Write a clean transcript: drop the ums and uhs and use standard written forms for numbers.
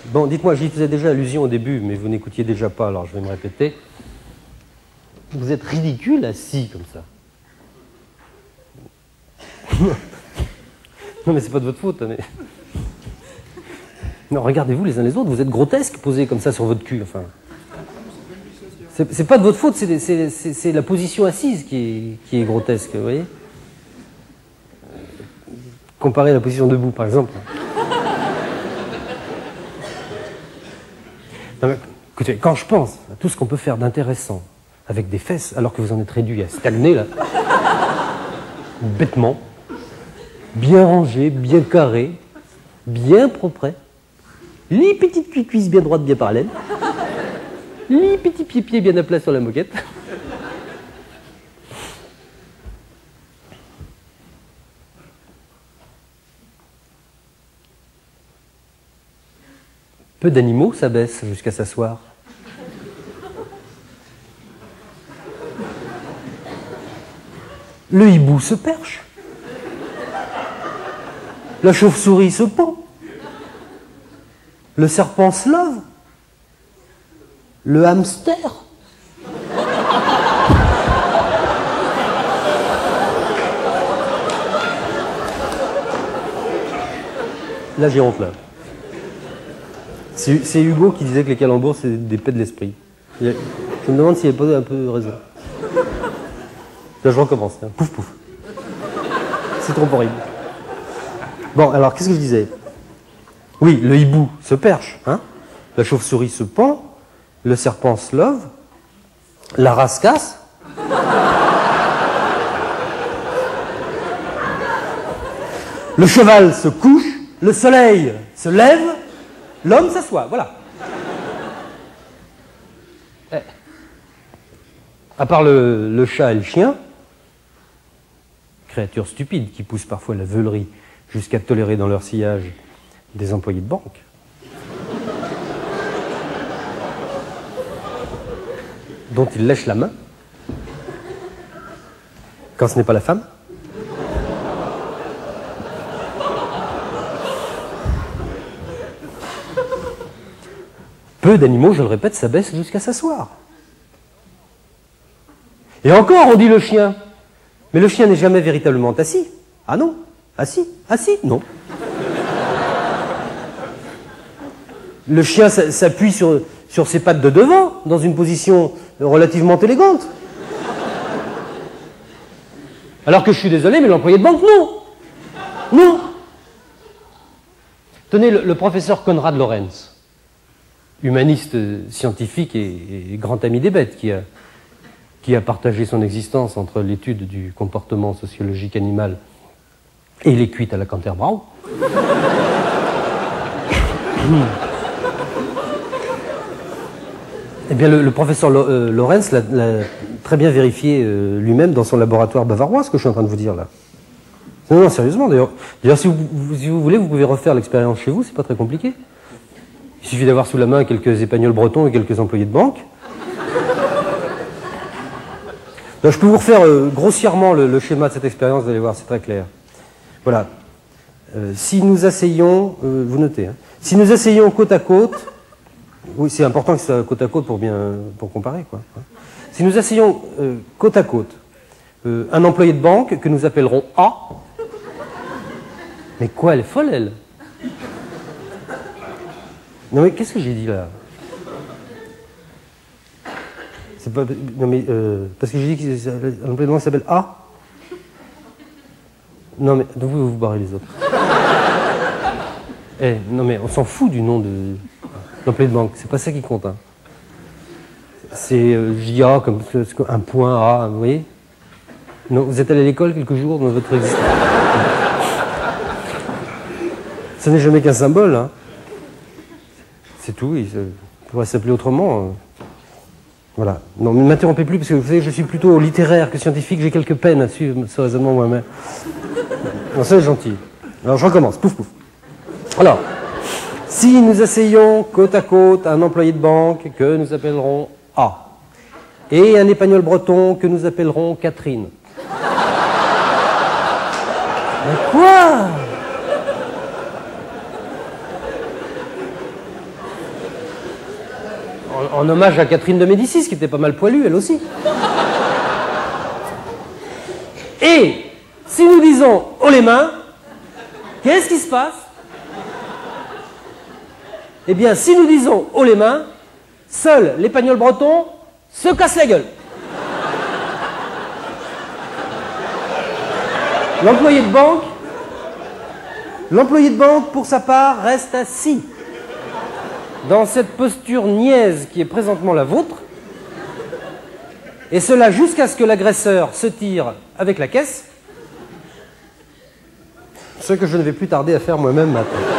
Bon, dites-moi, j'y faisais déjà allusion au début, mais vous n'écoutiez déjà pas, alors je vais me répéter. Vous êtes ridicule assis comme ça. Non, mais c'est pas de votre faute, mais... Non, regardez-vous les uns les autres, vous êtes grotesques posés comme ça sur votre cul, enfin... C'est pas de votre faute, c'est la position assise qui est grotesque, vous voyez. Comparé à la position debout, par exemple. Non, mais, écoutez, quand je pense à tout ce qu'on peut faire d'intéressant avec des fesses, alors que vous en êtes réduit à stagner, là, bêtement, bien rangé, bien carré, bien propre, les petites cuisses bien droites, bien parallèles, les petits pieds bien à plat sur la moquette. Peu d'animaux s'abaissent jusqu'à s'asseoir. Le hibou se perche. La chauve-souris se pend. Le serpent se lave. Le hamster. Là, j'ai honte, là. C'est Hugo qui disait que les calembours, c'est des pets de l'esprit. Je me demande s'il n'y a pas un peu raison. Là, je recommence. Hein. Pouf, pouf. C'est trop horrible. Bon, alors, qu'est-ce que je disais? Oui, le hibou se perche. Hein, la chauve-souris se pend. Le serpent se love. La rascasse. Le cheval se couche. Le soleil se lève. L'homme s'assoit, voilà. À part le chat et le chien, créatures stupides qui poussent parfois la veulerie jusqu'à tolérer dans leur sillage des employés de banque. Dont ils lèchent la main, quand ce n'est pas la femme. Peu d'animaux, je le répète, s'abaissent jusqu'à s'asseoir. Et encore, on dit le chien. Mais le chien n'est jamais véritablement assis. Ah non. Assis. Assis. Non. Le chien s'appuie sur ses pattes de devant, dans une position relativement élégante. Alors que je suis désolé, mais l'employé de banque, non. Non. Tenez, le professeur Konrad Lorenz, humaniste scientifique et grand ami des bêtes, qui a partagé son existence entre l'étude du comportement sociologique animal et les cuites à la Canterbrau. Eh bien, le professeur Lorenz l'a très bien vérifié lui-même dans son laboratoire bavarois, ce que je suis en train de vous dire là. Non, non, sérieusement, d'ailleurs. D'ailleurs, si vous voulez, vous pouvez refaire l'expérience chez vous, c'est pas très compliqué. Il suffit d'avoir sous la main quelques épagnols bretons et quelques employés de banque. Donc, je peux vous refaire grossièrement le schéma de cette expérience, vous allez voir, c'est très clair. Voilà. Si nous asseyons, vous notez, hein, si nous asseyons côte à côte, oui, c'est important que ce soit côte à côte pour comparer, quoi. Si nous asseyons côte à côte un employé de banque que nous appellerons A, mais quoi, elle est folle, elle? Non mais qu'est-ce que j'ai dit là? C'est pas... Non mais... parce que j'ai dit qu'un employé de banque s'appelle A? Non mais... Donc vous barrez les autres. Eh, non mais on s'en fout du nom de l'employé de banque, c'est pas ça qui compte. Hein. C'est JA comme un point A, vous voyez? Non, vous êtes allé à l'école quelques jours dans votre existence. Ça n'est jamais qu'un symbole, hein. C'est tout, il pourrait s'appeler autrement. Voilà. Non, ne m'interrompez plus, parce que vous savez, je suis plutôt littéraire que scientifique, j'ai quelques peines à suivre ce raisonnement moi-même. Non, ça c'est gentil. Alors je recommence, pouf pouf. Alors, si nous asseyons côte à côte un employé de banque que nous appellerons A, et un épagnol breton que nous appellerons Catherine. Mais quoi? En hommage à Catherine de Médicis, qui était pas mal poilue, elle aussi. Et si nous disons haut les mains, qu'est-ce qui se passe? Eh bien, si nous disons haut les mains, seuls les Pagnols bretons se cassent la gueule. L'employé de banque, pour sa part, reste assis dans cette posture niaise qui est présentement la vôtre, et cela jusqu'à ce que l'agresseur se tire avec la caisse, ce que je ne vais plus tarder à faire moi-même maintenant.